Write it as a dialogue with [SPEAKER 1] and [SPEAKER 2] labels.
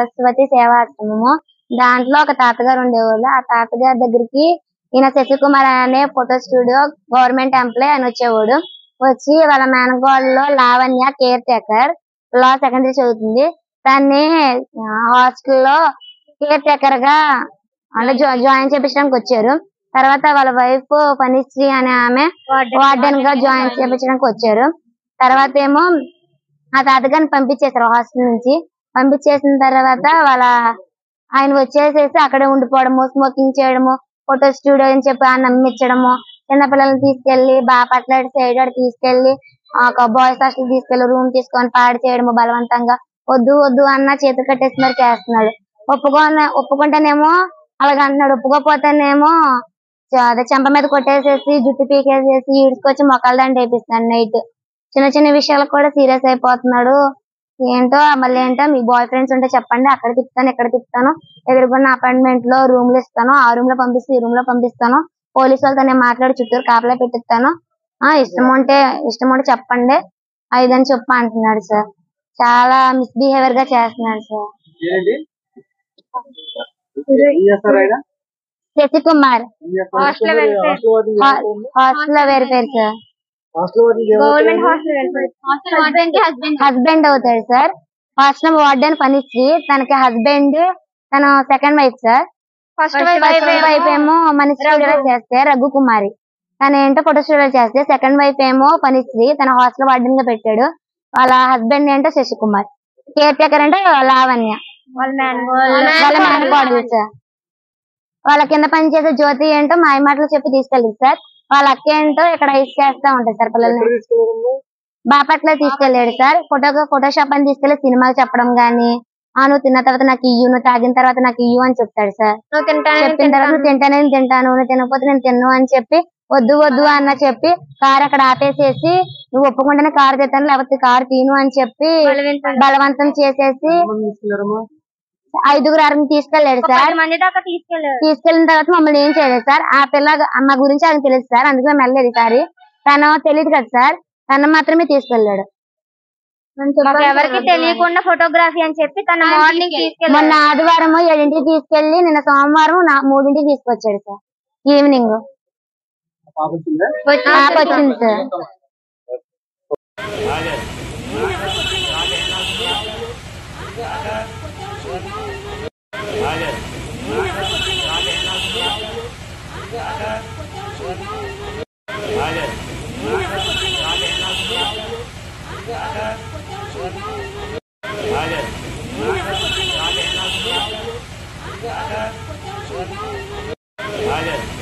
[SPEAKER 1] సరస్వతి సేవాశ్రమము. దాంట్లో ఒక తాతగారు ఉండేవాళ్ళు. ఆ తాతగారి దగ్గరికి ఈయన శశికుమార్ అనే ఫోటో స్టూడియో గవర్నమెంట్ ఎంప్లాయ్ అని వచ్చేవాడు. వచ్చి వాళ్ళ మేనకోడలో లావణ్య కేర్ టేకర్ లా సెకండరీ చదువుతుంది. దాన్ని హాస్టల్లో కేర్ టేకర్ గా అంటే జాయిన్ చేపించడానికి వచ్చారు. తర్వాత వాళ్ళ వైఫ్ ఫణిశ్రీ అనే ఆమె వార్డెన్ గా జాయిన్ చేపించడానికి వచ్చారు. తర్వాత ఏమో ఆ తాతగారిని పంపించేశారు హాస్టల్ నుంచి. పంపించేసిన తర్వాత ఆయన వచ్చేసేసి అక్కడే ఉండిపోవడము, స్మోకింగ్ చేయడము, ఫోటో స్టూడియో అని చెప్పి నమ్మించడము, చిన్నపిల్లల్ని తీసుకెళ్లి బాపట్ల సైడ్ తీసుకెళ్లి బాయ్స్ హాస్టల్ తీసుకెళ్లి రూమ్ తీసుకొని పాడు చేయడము, బలవంతంగా వద్దు వద్దు అన్న చేతి కట్టేసి మరి చేస్తున్నాడు. ఒప్పుకుంటేనేమో అలాగ అంటున్నాడు. ఒప్పుకోపోతేనేమో అదే చెంప మీద కొట్టేసేసి జుట్టు పీకేసేసి ఈడ్చుకొచ్చి మొక్కల దండ వేపిస్తున్నాడు. నైట్ చిన్న చిన్న విషయాలకు కూడా సీరియస్ అయిపోతున్నాడు. ఏంటో మళ్ళీ ఏంటో మీ బాయ్ ఫ్రెండ్స్ ఉంటే చెప్పండి, అక్కడ తిప్పుతాను ఇక్కడ తిప్పుతాను, ఎదురుకున్న అపార్ట్మెంట్ లో రూమ్లు ఇస్తాను, ఆ రూమ్ లో పంపిస్తే ఈ రూమ్ లో పంపిస్తాను, పోలీసు వాళ్ళతో నేను మాట్లాడి చుట్టూరు కాపలా పెట్టిస్తాను, ఇష్టం ఉంటే చెప్పండి ఐదని చెప్పి అంటున్నాడు సార్. చాలా మిస్బిహేవియర్ గా చేస్తున్నాడు సార్. శశికుమార్ హాస్టల్ లో వెరిఫైర్ సార్. హస్బెండ్ అవుతాడు సార్. హాస్టల్ వార్డెన్ ఫణిశ్రీ, తనకి హస్బెండ్ తన second wife sir. First wife ఏమో మనీ స్టూడియో చేస్తే రఘుకుమారి, తన ఏంటో ఫోటో స్టూడియో చేస్తే, సెకండ్ వైఫ్ ఏమో ఫణిశ్రీ తన హాస్టల్ వార్డెన్ గా పెట్టాడు. వాళ్ళ హస్బెండ్ ఏంటో శశికుమార్, కేర్ టేకర్ అంటే లావణ్య వాళ్ళ మేనకోడలు సార్. వాళ్ళ కింద పనిచేసే జ్యోతి ఏంటో మాయ మాటలు చెప్పి తీసుకెళ్ళింది సార్. వాళ్ళ అక్క ఏంటో ఇక్కడ ఐస్ చేస్తా ఉంటది సార్ పిల్లల్ని. బాపట్ల తీసుకెళ్లాడు సార్. ఫోటోషాప్ అని తీసుకెళ్లి సినిమాలు చెప్పడం గానీ, నువ్వు తిన్న తర్వాత నాకు ఇయ్యు, నువ్వు తాగిన తర్వాత నాకు ఇయ్యు అని చెప్తాడు సార్. చెప్పిన తర్వాత నువ్వు తింటానే తింటాను, నువ్వు తినకపోతే నేను తిన్ను అని చెప్పి వద్దు వద్దు అన్న చెప్పి కారు అక్కడ ఆపేసేసి నువ్వు ఒప్పుకుంటేనే కారు తెస్తాను లేకపోతే కారు తీను అని చెప్పి బలవంతం చేసేసి 5 తీసుకెళ్లాడు సార్. తీసుకెళ్లిన తర్వాత మమ్మల్ని ఏం చేయలేదు సార్. ఆ పిల్ల మా గురించి ఆయనకు తెలుసు సార్, అందుకే మేము వెళ్ళలేదు ఈసారి. తను తెలియదు కదా సార్, తను మాత్రమే తీసుకెళ్లాడు.
[SPEAKER 2] ఎవరికి తెలియకుండా ఫోటోగ్రఫీ అని చెప్పి తన మార్నింగ్
[SPEAKER 1] మొన్న ఆదివారం 7ంటికి తీసుకెళ్లి నిన్న సోమవారం 3ంటికి తీసుకొచ్చాడు సార్. ఈవినింగ్ వచ్చింది సార్.
[SPEAKER 3] Rajan.